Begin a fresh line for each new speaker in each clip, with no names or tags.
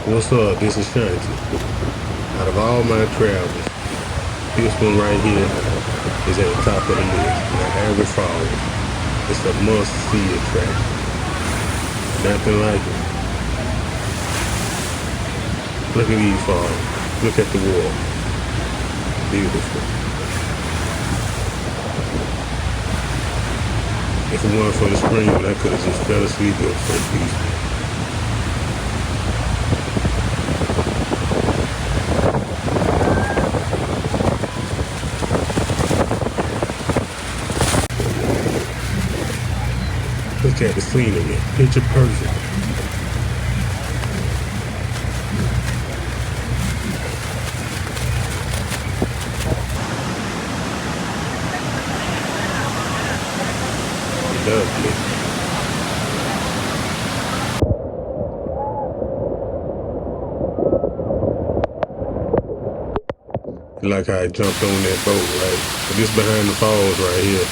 What's up? This is Ashanti. Out of all my travels, this one right here is at the top of the list. Niagara Falls. It's a must-see attraction. Nothing like it. Look at these falls. Look at the water. Beautiful. If it weren't for the scream, I could have just fell asleep. It was so peaceful. Look at the scenery. Picture perfect. Lovely. Like how I jumped on that boat, right? But this behind the falls right here.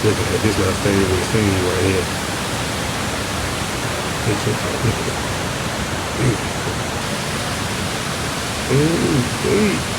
Look at that. This is my favorite scene right here. Look at it. Beautiful. Ooh, sweet.